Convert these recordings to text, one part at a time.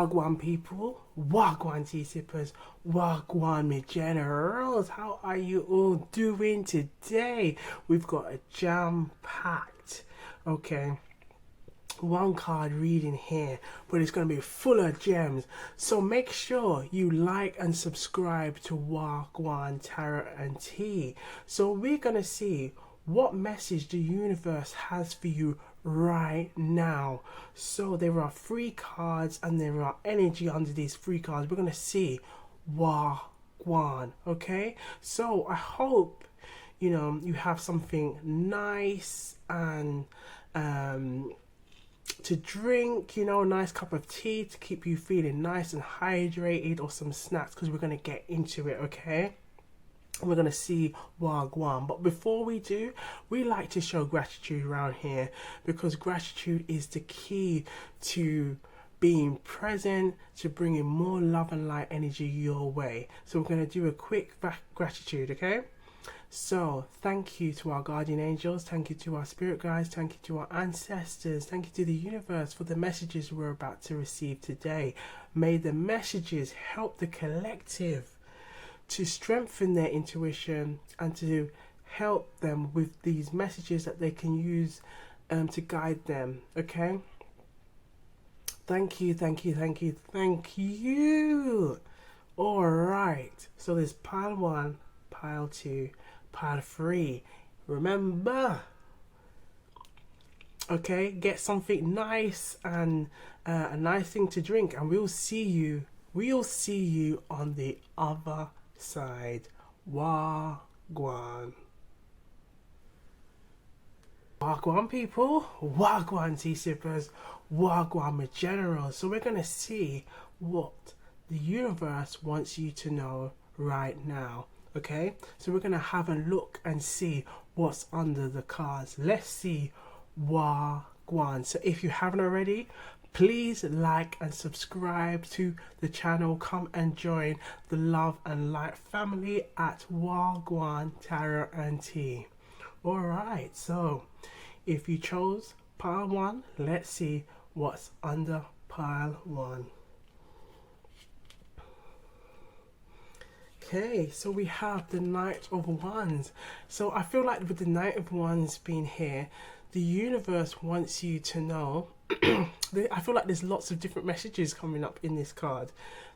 Wagwan people, Wagwan tea sippers, Wagwan me generals. How are you all doing today? We've got a jam-packed, okay, one card reading here, but it's going to be full of gems. So make sure you like and subscribe to Wagwantarotandtea. So we're going to see what message the universe has for you right now. So there are free cards and there are energy under these free cards. We're going to see Wagwan, okay? So I hope you have something nice and to drink, a nice cup of tea to keep you feeling nice and hydrated, or some snacks, because we're going to get into it, okay? And we're going to see Wagwan. But before we do, we like to show gratitude around here, because gratitude is the key to being present, to bringing more love and light energy your way. So we're going to do a quick gratitude, okay? So thank you to our guardian angels, thank you to our spirit guides, thank you to our ancestors, thank you to the universe for the messages we're about to receive today. May the messages help the collective to strengthen their intuition and to help them with these messages that they can use to guide them, okay? Thank you, thank you, thank you, thank you. All right, so there's pile 1, pile 2, pile 3. Remember, okay, get something nice and a nice thing to drink, and we'll see you on the other side. Wagwan. Wagwan people, Wagwan tea sippers, Wagwan generals. So we're gonna see what the universe wants you to know right now. Okay, so we're gonna have a look and see what's under the cards. Let's see Wagwan. So if you haven't already, please like and subscribe to the channel. Come and join the love and light family at Wagwantarotandtea. All right, so if you chose pile 1, let's see what's under pile 1. Okay, so we have the Knight of Wands. So I feel like with the Knight of Wands being here, the universe wants you to know I feel like there's lots of different messages coming up in this card,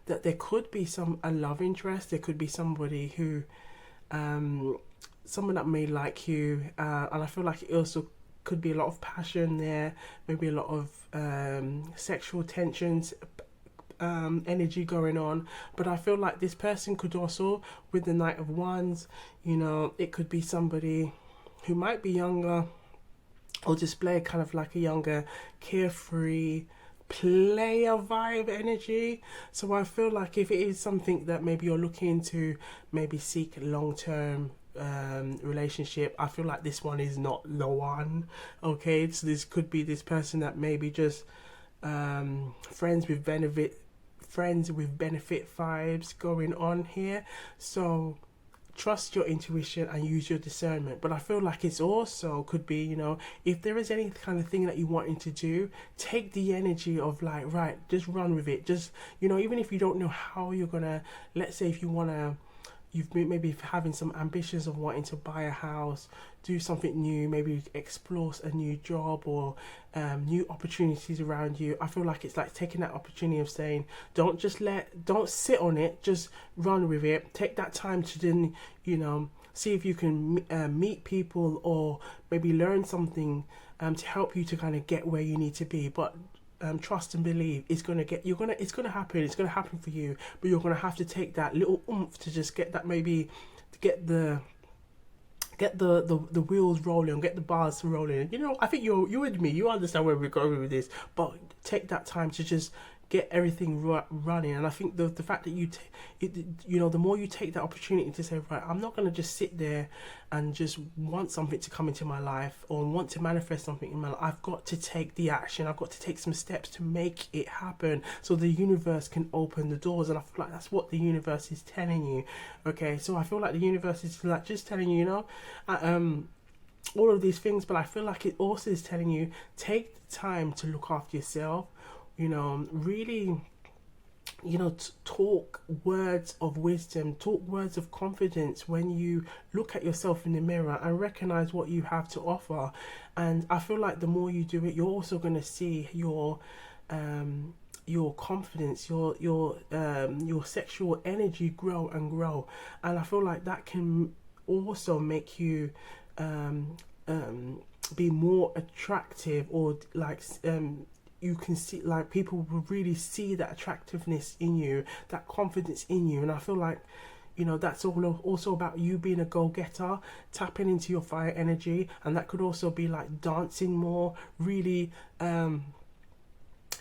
that there could be a love interest, there could be somebody who someone that may like you, and I feel like it also could be a lot of passion there, maybe a lot of sexual tensions, energy going on. But I feel like this person could also, with the Knight of Wands, it could be somebody who might be younger, or display kind of like a younger, carefree player vibe energy. So I feel like if it is something that maybe you're looking to maybe seek long-term relationship, I feel like this one is not the one. Okay, so this could be this person that maybe just friends with benefit vibes going on here. So trust your intuition and use your discernment. But I feel like it's also could be, if there is any kind of thing that you wanting to do, take the energy of like, right, just run with it. Just, even if you don't know how you're gonna, let's say if you wanna, you've been maybe having some ambitions of wanting to buy a house, do something new, maybe explore a new job, or new opportunities around you. I feel like it's like taking that opportunity of saying, don't sit on it, just run with it. Take that time to then, see if you can meet people, or maybe learn something to help you to kind of get where you need to be. But trust and believe it's gonna happen for you, but you're gonna have to take that little oomph to just get that, maybe to get the wheels rolling, get the bars rolling. I think you and me, you understand where we're going with this, but take that time to just get everything running. And I think the fact that the more you take that opportunity to say, right, I'm not going to just sit there and just want something to come into my life, or want to manifest something in my life. I've got to take the action. I've got to take some steps to make it happen, so the universe can open the doors. And I feel like that's what the universe is telling you. Okay, so I feel like the universe is like just telling you, all of these things, but I feel like it also is telling you, take the time to look after yourself, really talk words of wisdom, talk words of confidence when you look at yourself in the mirror and recognize what you have to offer. And I feel like the more you do it, you're also going to see your confidence, your sexual energy grow and grow. And I feel like that can also make you be more attractive, or like you can see, like, people will really see that attractiveness in you, that confidence in you. And I feel like, that's all also about you being a go-getter, tapping into your fire energy. And that could also be like dancing more, really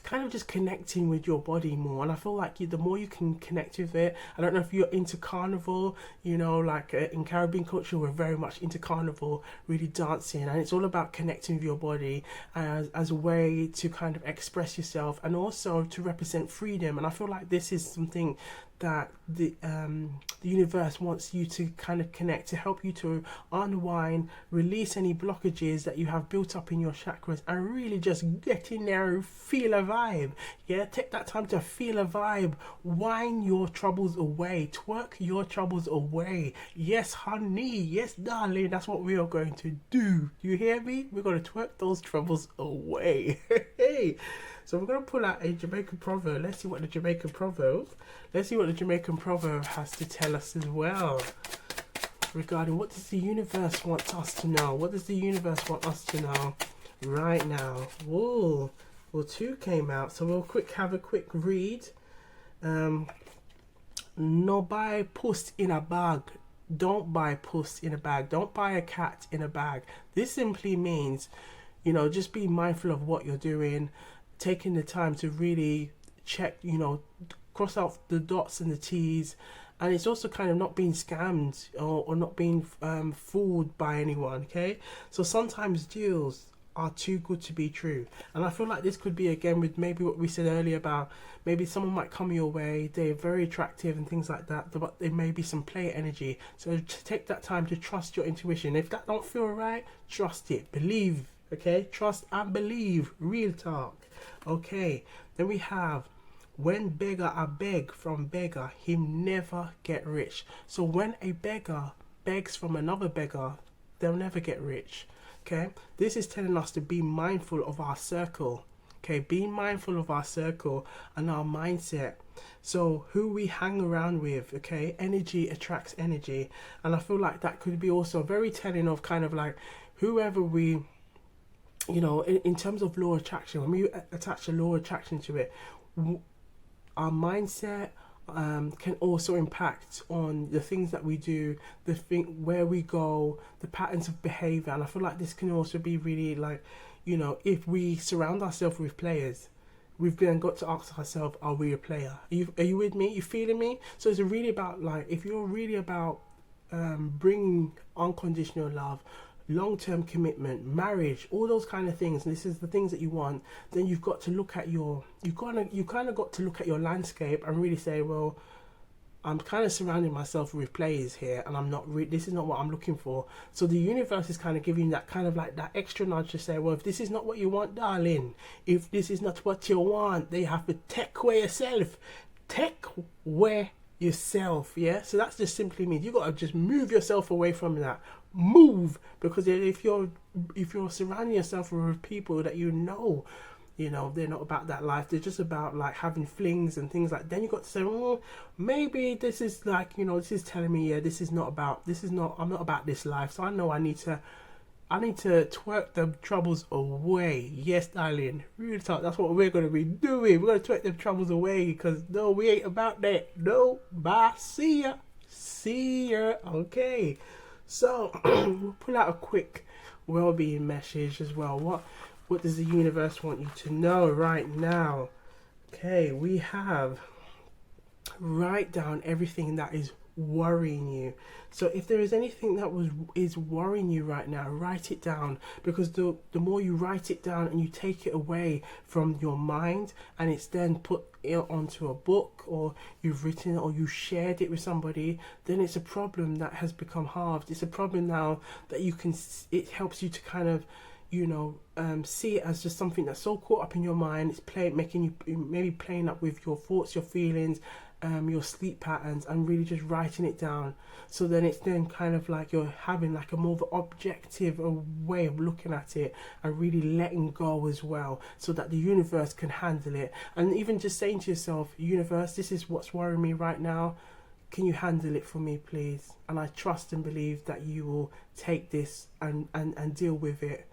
kind of just connecting with your body more. And I feel like the more you can connect with it, I don't know if you're into carnival, like in Caribbean culture, we're very much into carnival, really dancing, and it's all about connecting with your body as a way to kind of express yourself and also to represent freedom. And I feel like this is something that the universe wants you to kind of connect, to help you to unwind, release any blockages that you have built up in your chakras, and really just get in there and feel a vibe. Yeah, take that time to feel a vibe. Whine your troubles away, twerk your troubles away. Yes, honey, yes, darling, that's what we are going to do. You hear me? We're going to twerk those troubles away. Hey. So we're going to pull out a Jamaican proverb. Let's see what the Jamaican proverb has to tell us as well, regarding what does the universe want us to know. What does the universe want us to know right now? Whoa. Well, 2 came out, so we'll have a quick read. No buy puss in a bag. Don't buy puss in a bag. Don't buy a cat in a bag. This simply means, just be mindful of what you're doing, taking the time to really check, cross out the dots and the T's. And it's also kind of not being scammed or not being fooled by anyone, okay? So sometimes deals are too good to be true. And I feel like this could be, again, with maybe what we said earlier about maybe someone might come your way, they're very attractive and things like that, but there may be some play energy. So take that time to trust your intuition. If that don't feel right, trust it, believe, okay? Trust and believe, real talk. Okay, then we have, when beggar a beg from beggar, him never get rich. So when a beggar begs from another beggar, they'll never get rich. Okay, this is telling us to be mindful of our circle. Okay, being mindful of our circle and our mindset. So who we hang around with, okay, energy attracts energy. And I feel like that could be also very telling of kind of like whoever we, in terms of law of attraction, when we attach a law of attraction to it, our mindset can also impact on the things that we do, where we go, the patterns of behavior. And I feel like this can also be really like, if we surround ourselves with players, we've then got to ask ourselves, are we a player? Are you with me? You feeling me? So it's really about, like, if you're really about bringing unconditional love, long-term commitment, marriage, all those kind of things, and this is the things that you want, then you've got to look at you kind of got to look at your landscape and really say, well, I'm kind of surrounding myself with players here, and I'm not this is not what I'm looking for. So the universe is kind of giving that kind of like that extra nudge to say, well, if this is not what you want, darling, if this is not what you want, then you have to take away yourself. Yeah, so that's just simply means you got to just move yourself away from that. Move, because if you're surrounding yourself with people that they're not about that life, they're just about like having flings and things like, then you got to say, well, maybe this is like, this is telling me, I'm not about this life, so I know I need to twerk the troubles away. Yes, darling, real talk, that's what we're going to be doing. We're going to twerk the troubles away, because no, we ain't about that. No, bye, see ya. Okay, so we'll pull out a quick well-being message as well. What does the universe want you to know right now? Okay, we have, write down everything that is worrying you. So if there is anything that is worrying you right now, write it down, because the more you write it down and you take it away from your mind, and it's then put onto a book, or you've written, or you shared it with somebody, then it's a problem that has become halved. It's a problem now that it helps you to kind of see it as just something that's so caught up in your mind. It's making you maybe playing up with your thoughts, your feelings, your sleep patterns, and really just writing it down. So then it's then kind of like you're having like a more of an objective way of looking at it, and really letting go as well, so that the universe can handle it. And even just saying to yourself, universe, this is what's worrying me right now. Can you handle it for me, please? And I trust and believe that you will take this and deal with it.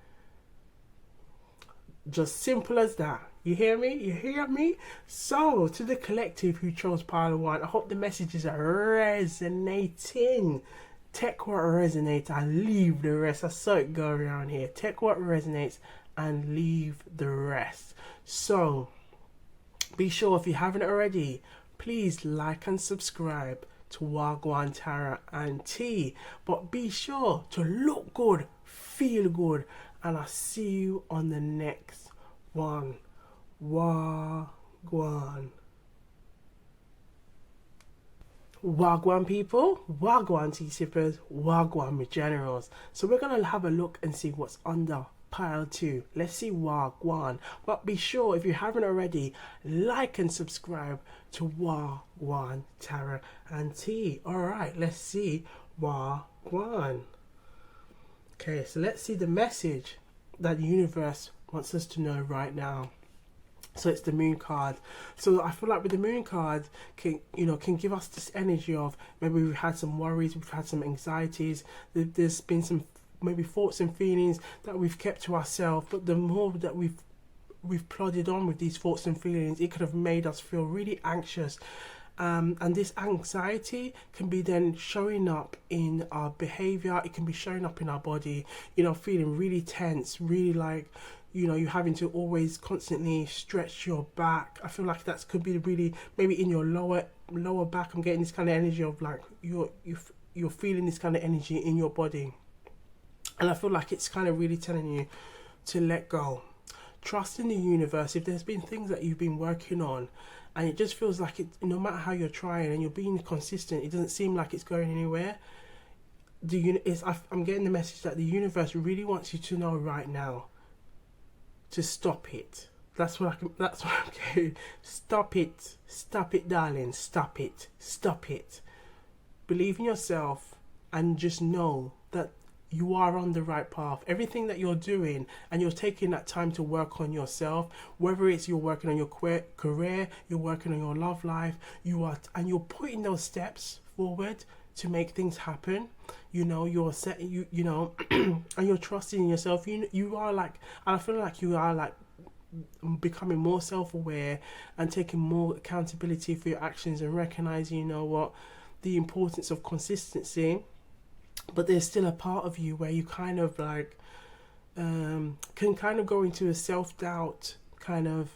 Just simple as that. You hear me? You hear me? So, to the collective who chose pile 1, I hope the messages are resonating. Take what resonates and leave the rest. I saw it go around here. Take what resonates and leave the rest. So, be sure, if you haven't already, please like and subscribe to Wagwantarotandtea. But be sure to look good, feel good, and I'll see you on the next one. Wagwan. Wagwan people, Wagwan tea sippers, Wagwan generals. So we're going to have a look and see what's under pile 2. Let's see Wagwan. But be sure, if you haven't already, like and subscribe to Wagwantarotandtea. Alright, let's see Wagwan. Okay, so let's see the message that the universe wants us to know right now. So it's the moon card. So I feel like with the moon card can give us this energy of maybe we've had some worries, we've had some anxieties, there's been some maybe thoughts and feelings that we've kept to ourselves, but the more that we've plodded on with these thoughts and feelings, it could have made us feel really anxious. And this anxiety can be then showing up in our behavior. It can be showing up in our body, feeling really tense, really like, you're having to always constantly stretch your back. I feel like that could be really maybe in your lower back. I'm getting this kind of energy of like you're feeling this kind of energy in your body. And I feel like it's kind of really telling you to let go. Trust in the universe. If there's been things that you've been working on and it just feels like no matter how you're trying and you're being consistent, it doesn't seem like it's going anywhere. I'm getting the message that the universe really wants you to know right now to stop it. That's what I'm getting. Stop it, darling. Stop it. Believe in yourself and just know that you are on the right path. Everything that you're doing, and you're taking that time to work on yourself, whether it's you're working on your career, you're working on your love life, and you're putting those steps forward to make things happen. You're setting, and you're trusting in yourself. You are like, and I feel like you are like becoming more self-aware and taking more accountability for your actions and recognizing, the importance of consistency. But there's still a part of you where you kind of like can kind of go into a self-doubt kind of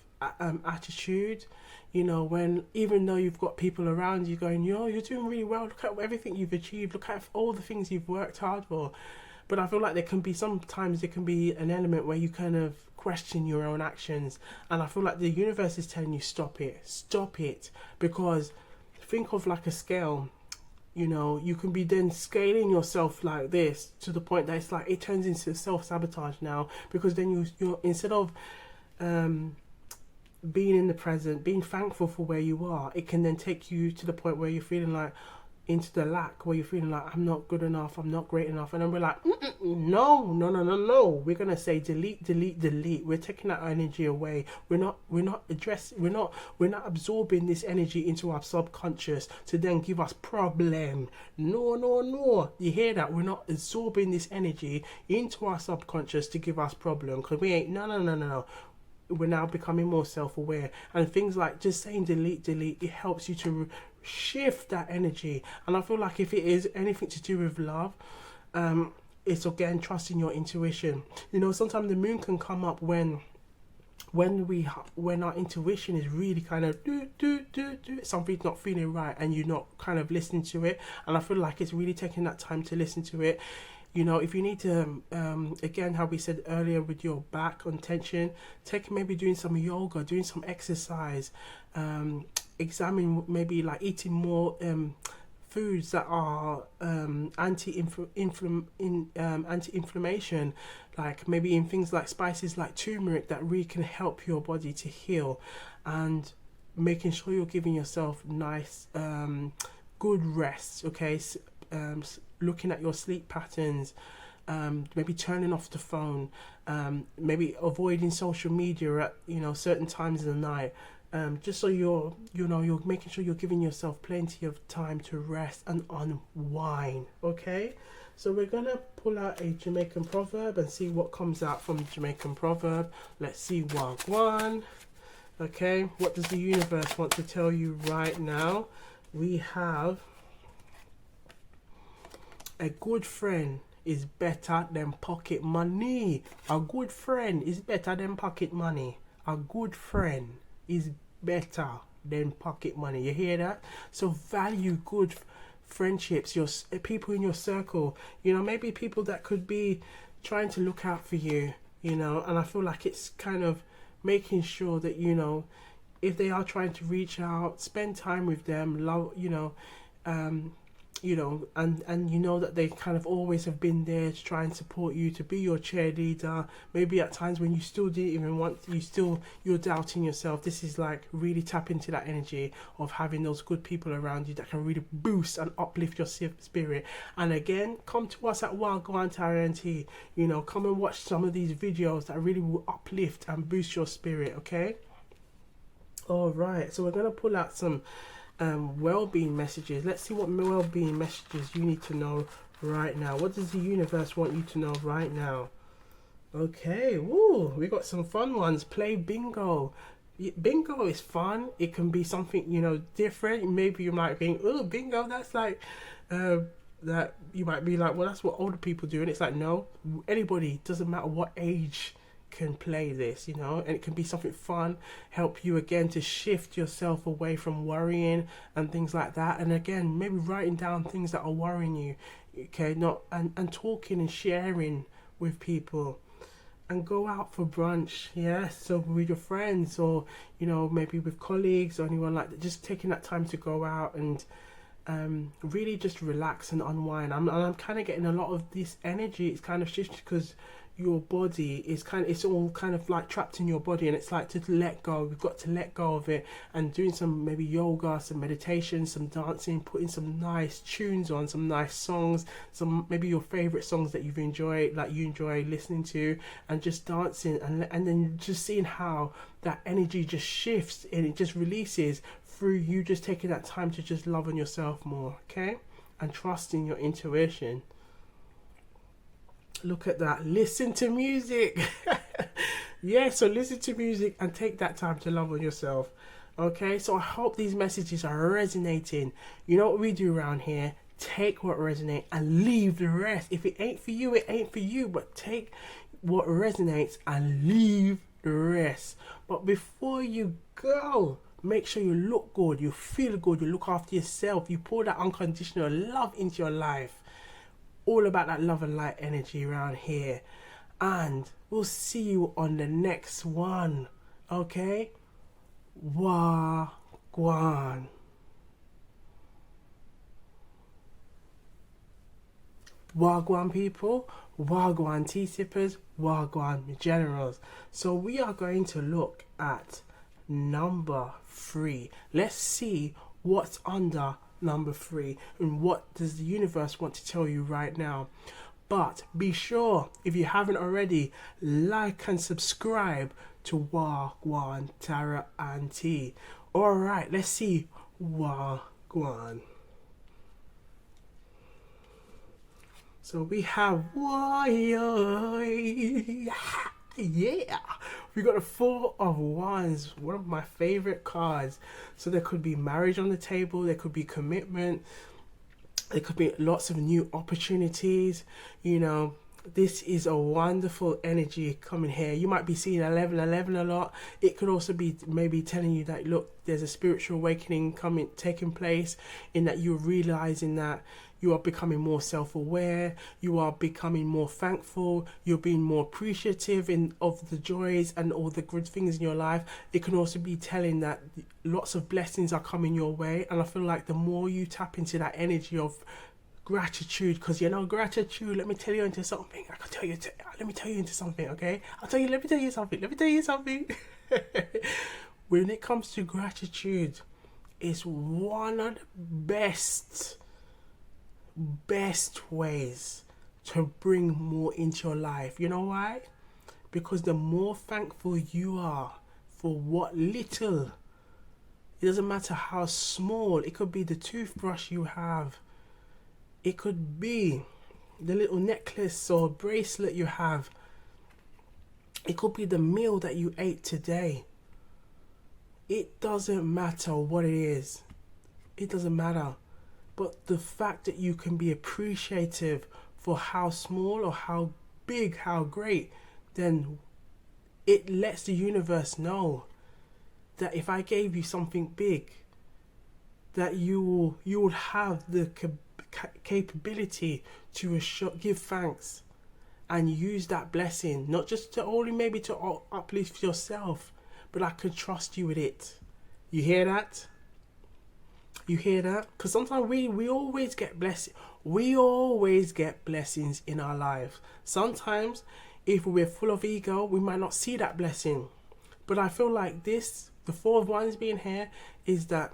attitude, when even though you've got people around you going, you're doing really well, look at everything you've achieved, look at all the things you've worked hard for. But I feel like there can be an element where you kind of question your own actions, and I feel like the universe is telling you stop it, because think of like a scale. You can be then scaling yourself like this to the point that it's like it turns into self-sabotage now, because then you're instead of being in the present, being thankful for where you are, it can then take you to the point where you're feeling like into the lack, where you're feeling like I'm not good enough, I'm not great enough, and then we're like no, we're gonna say delete. We're taking that energy away. We're not absorbing this energy into our subconscious to then give us problem. No, you hear that? We're not absorbing this energy into our subconscious to give us problem, because we ain't no. We're now becoming more self-aware, and things like just saying delete, it helps you to shift that energy. And I feel like if it is anything to do with love, it's again trusting your intuition. Sometimes the moon can come up when our intuition is really kind of something's not feeling right, and you're not kind of listening to it. And I feel like it's really taking that time to listen to it. If you need to, again, how we said earlier with your back on tension, maybe doing some yoga, doing some exercise, examine maybe like eating more foods that are anti-inflammation, like maybe in things like spices like turmeric, that really can help your body to heal, and making sure you're giving yourself nice good rest. Okay, looking at your sleep patterns, maybe turning off the phone, maybe avoiding social media at certain times of the night, just so you're making sure you're giving yourself plenty of time to rest and unwind. Okay, so we're gonna pull out a Jamaican proverb and see what comes out from the Jamaican proverb. Let's see. Wagwan. Okay, what does the universe want to tell you right now? We have a good friend is better than pocket money. A good friend is better than pocket money. A good friend is better than pocket money. You hear that? So value good friendships, your people in your circle. Maybe people that could be trying to look out for you. And I feel like it's kind of making sure that if they are trying to reach out, spend time with them, love, and that they kind of always have been there to try and support you, to be your cheerleader. Maybe at times when you still didn't even want, you're doubting yourself. This is like really tap into that energy of having those good people around you that can really boost and uplift your spirit. And again, come to us at Wagwantarotandtea. Come and watch some of these videos that really will uplift and boost your spirit. Okay. All right. So we're gonna pull out some well-being messages. Let's see what well-being messages you need to know right now. What does the universe want you to know right now? Okay, woo, we got some fun ones. Play bingo. Bingo is fun. It can be something different. Maybe you might think, oh, bingo, that's like that. You might be like, well, that's what older people do. And it's like, no, anybody, doesn't matter what age, can play this, and it can be something fun, help you again to shift yourself away from worrying and things like that. And again, maybe writing down things that are worrying you, okay, and talking and sharing with people, and go out for brunch, yes, so with your friends, or maybe with colleagues or anyone like that. Just taking that time to go out and really just relax and unwind. I'm kind of getting a lot of this energy. It's kind of shifted because your body is it's all kind of like trapped in your body, and it's like to let go. We've got to let go of it, and doing some maybe yoga, some meditation, some dancing, putting some nice tunes on, some nice songs, some maybe your favorite songs that you enjoy listening to, and just dancing, and then just seeing how that energy just shifts and it just releases through you just taking that time to just love on yourself more, okay, and trusting your intuition. Look at that. Listen to music. Yeah, so listen to music and take that time to love on yourself. Okay, so I hope these messages are resonating. You know what we do around here? Take what resonates and leave the rest. If it ain't for you, it ain't for you. But take what resonates and leave the rest. But before you go, make sure you look good, you feel good, you look after yourself, you pour that unconditional love into your life. All about that love and light energy around here. And we'll see you on the next one. Okay? Wagwan. Wagwan people, Wagwan tea sippers, Wagwan generals. So we are going to look at number 3. Let's see what's under number 3 and what does the universe want to tell you right now. But be sure, if you haven't already, like and subscribe to Wagwantarotandtea. Alright, let's see. Wagwan. So we have yeah, we got a 4 of Wands, one of my favorite cards. So there could be marriage on the table, there could be commitment, there could be lots of new opportunities. This is a wonderful energy coming here. You might be seeing 1111 a lot. It could also be maybe telling you that, look, there's a spiritual awakening taking place, in that you're realizing that You are becoming more self-aware. You are becoming more thankful. You're being more appreciative of the joys and all the good things in your life. It can also be telling that lots of blessings are coming your way. And I feel like the more you tap into that energy of gratitude, because gratitude, let me tell you into something. Let me tell you into something, okay? Let me tell you something. When it comes to gratitude, it's one of the best ways to bring more into your life. You know why? Because the more thankful you are for what little, it doesn't matter how small, it could be the toothbrush you have, it could be the little necklace or bracelet you have, it could be the meal that you ate today. It doesn't matter what it is. It doesn't matter. But the fact that you can be appreciative for how small or how big, how great, then it lets the universe know that if I gave you something big, that you would have the capability to give thanks and use that blessing, not just to only maybe to uplift yourself, but I could trust you with it. You hear that? You hear that? Because sometimes we always get blessings. We always get blessings in our lives. Sometimes, if we're full of ego, we might not see that blessing. But I feel like this, the Four of Wands being here, is that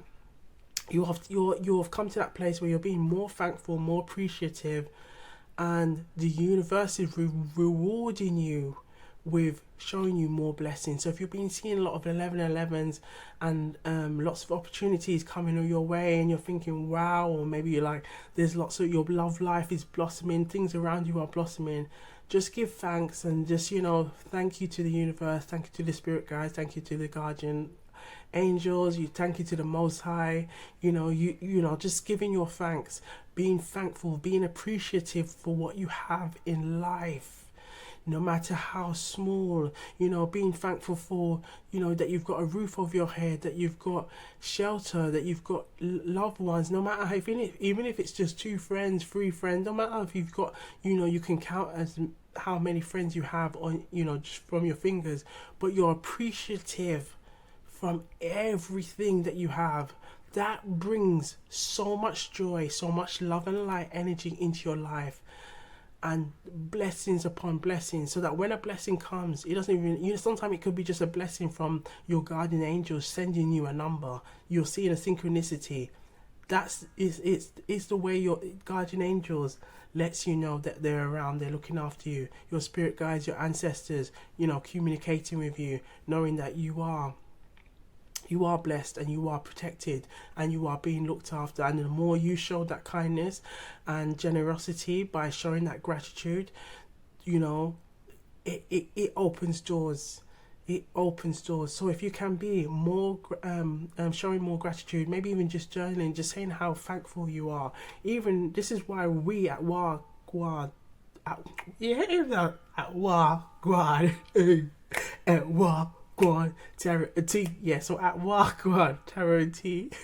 you have come to that place where you're being more thankful, more appreciative, and the universe is rewarding you with showing you more blessings. So if you've been seeing a lot of 1111s and lots of opportunities coming your way, and you're thinking wow, or maybe you're like, there's lots of, your love life is blossoming, things around you are blossoming, just give thanks and just thank you to the universe, thank you to the spirit guides, thank you to the guardian angels, you thank you to the Most High, just giving your thanks, being thankful, being appreciative for what you have in life, no matter how small, being thankful for, that you've got a roof over your head, that you've got shelter, that you've got loved ones, no matter how, even if it's just 2 friends, 3 friends, no matter if you've got, you can count as how many friends you have on, just from your fingers, but you're appreciative from everything that you have. That brings so much joy, so much love and light energy into your life, and blessings upon blessings, so that when a blessing comes, it doesn't even, sometimes it could be just a blessing from your guardian angels sending you a number. You're seeing a synchronicity. It's the way your guardian angels lets you know that they're around, they're looking after you. Your spirit guides, your ancestors, communicating with you, knowing that you are blessed and you are protected and you are being looked after. And the more you show that kindness and generosity by showing that gratitude, it opens doors. It opens doors. So if you can be more showing more gratitude, maybe even just journaling, just saying how thankful you are. Even this is why we at Wagwantarotandtea so at Wagwantarotandtea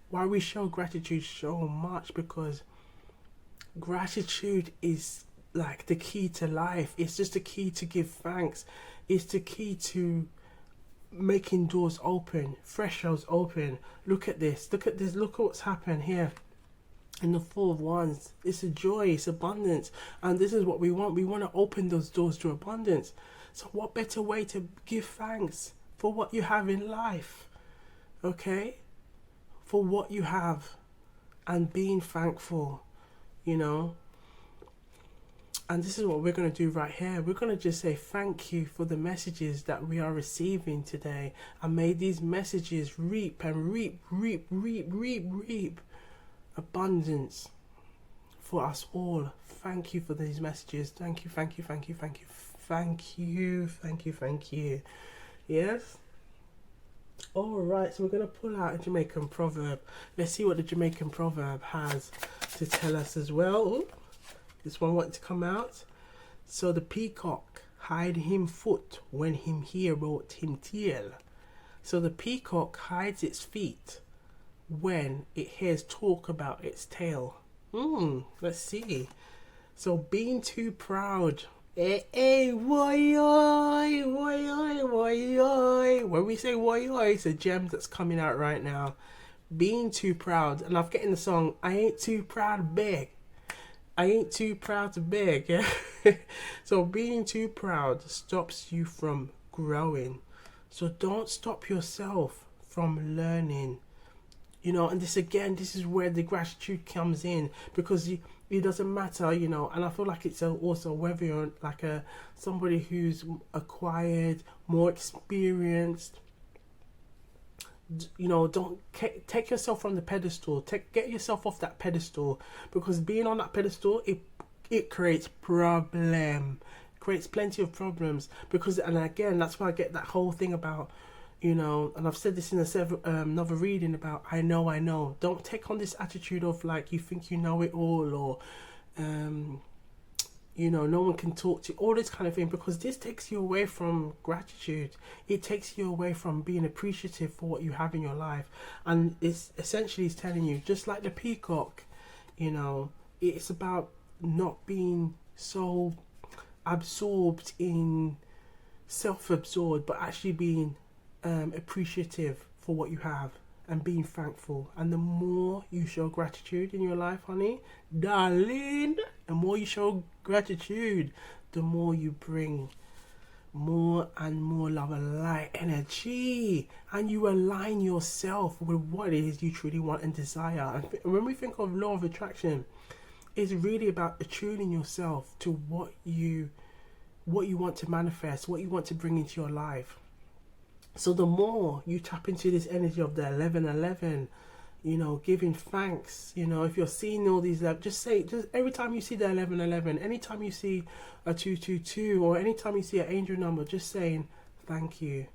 why we show gratitude so much, because gratitude is like the key to life. It's just the key to give thanks. It's the key to making doors open, thresholds open. Look at this, look at what's happened here in the Four of Wands. It's a joy, it's abundance, and this is what we want. We want to open those doors to abundance. So what better way to give thanks for what you have in life, okay? For what you have and being thankful, And this is what we're going to do right here. We're going to just say thank you for the messages that we are receiving today. And may these messages reap abundance for us all. Thank you for these messages. Thank you. Yes? Alright, so we're going to pull out a Jamaican proverb. Let's see what the Jamaican proverb has to tell us as well. Ooh, this one wanted to come out. So the peacock hide him foot when him hear about him tail. So the peacock hides its feet when it hears talk about its tail. Let's see. So being too proud. Hey, woy oy, woy oy, woy oy. When we say woy oy, it's a gem that's coming out right now. Being too proud. And I've getting the song, I ain't too proud to beg. I ain't too proud to beg. Yeah? So being too proud stops you from growing. So don't stop yourself from learning. You know, and this is where the gratitude comes in, because it doesn't matter, you know. And I feel like it's also whether you're like somebody who's acquired, more experienced. You know, don't take yourself from the pedestal. Get yourself off that pedestal, because being on that pedestal, it creates creates plenty of problems. Because, and again, that's why I get that whole thing about, you know, and I've said this in another reading about I know. Don't take on this attitude of like you think you know it all, or you know, no one can talk to you, all this kind of thing, because this takes you away from gratitude. It takes you away from being appreciative for what you have in your life. And it's essentially telling you, just like the peacock, you know, it's about not being so absorbed in self-absorbed, but actually being appreciative for what you have and being thankful. And the more you show gratitude in your life, honey, darling, the more you show gratitude, the more you bring more and more love and light energy, and you align yourself with what it is you truly want and desire. And when we think of law of attraction, it's really about attuning yourself to what you want to manifest, what you want to bring into your life. So the more you tap into this energy of the 1111, you know, giving thanks, you know, if you're seeing all these, just every time you see the 1111, anytime you see a 222, or anytime you see an angel number, just saying, thank you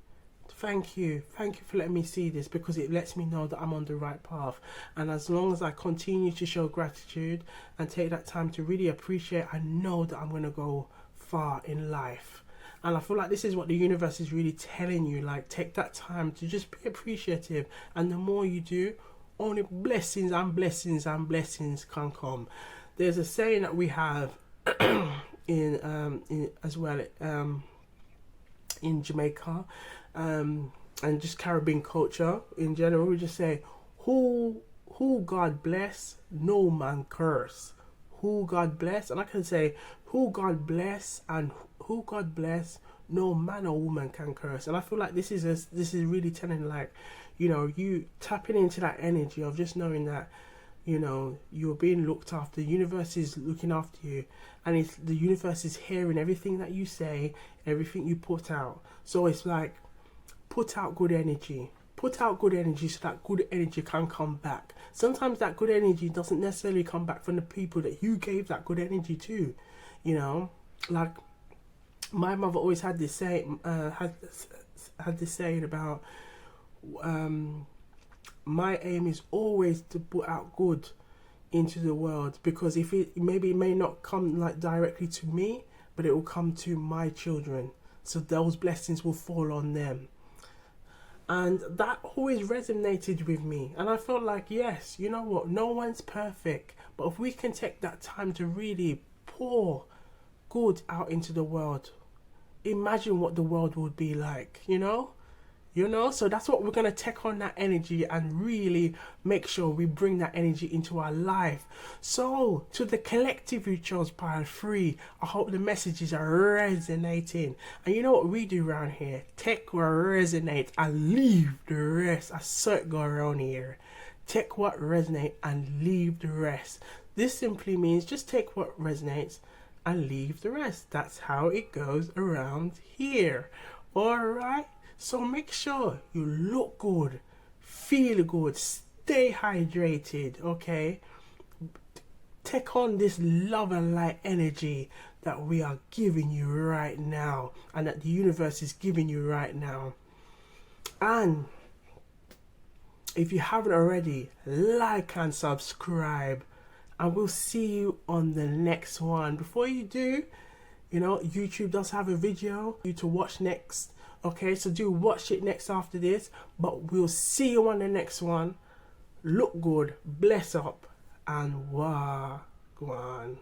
for letting me see this, because it lets me know that I'm on the right path. And as long as I continue to show gratitude and take that time to really appreciate, I know that I'm going to go far in life. And I feel like this is what the universe is really telling you, like, take that time to just be appreciative. And the more you do, only blessings and blessings and blessings can come. There's a saying that we have in as well in Jamaica, and just Caribbean culture in general. We just say, who God bless, no man curse. Who God bless, and I can say, who God bless, and who God bless, no man or woman can curse. And I feel like this is really telling, like, you know, you tapping into that energy of just knowing that, you know, you're being looked after. The universe is looking after you, and the universe is hearing everything that you say, everything you put out. So it's like, put out good energy. Put out good energy so that good energy can come back. Sometimes that good energy doesn't necessarily come back from the people that you gave that good energy to. You know, like my mother always had this saying, had this saying about, my aim is always to put out good into the world, because if it may not come like directly to me, but it will come to my children, so those blessings will fall on them. And that always resonated with me, and I felt like, yes, you know what, no one's perfect, but if we can take that time to really pour good out into the world, imagine what the world would be like, you know. So that's what we're going to take on, that energy, and really make sure we bring that energy into our life. So to the collective who chose pile 3, I hope the messages are resonating. And you know what we do around here, take what resonates and leave the rest. I saw it go around here. Take what resonates and leave the rest. This simply means just take what resonates and leave the rest. That's how it goes around here. Alright, so make sure you look good, feel good, stay hydrated, okay? Take on this love and light energy that we are giving you right now, and that the universe is giving you right now. And if you haven't already, like and subscribe, and we'll see you on the next one. Before you do, you know, YouTube does have a video you to watch next. Okay, so do watch it next after this, but we'll see you on the next one. look good, bless up, and wagwan.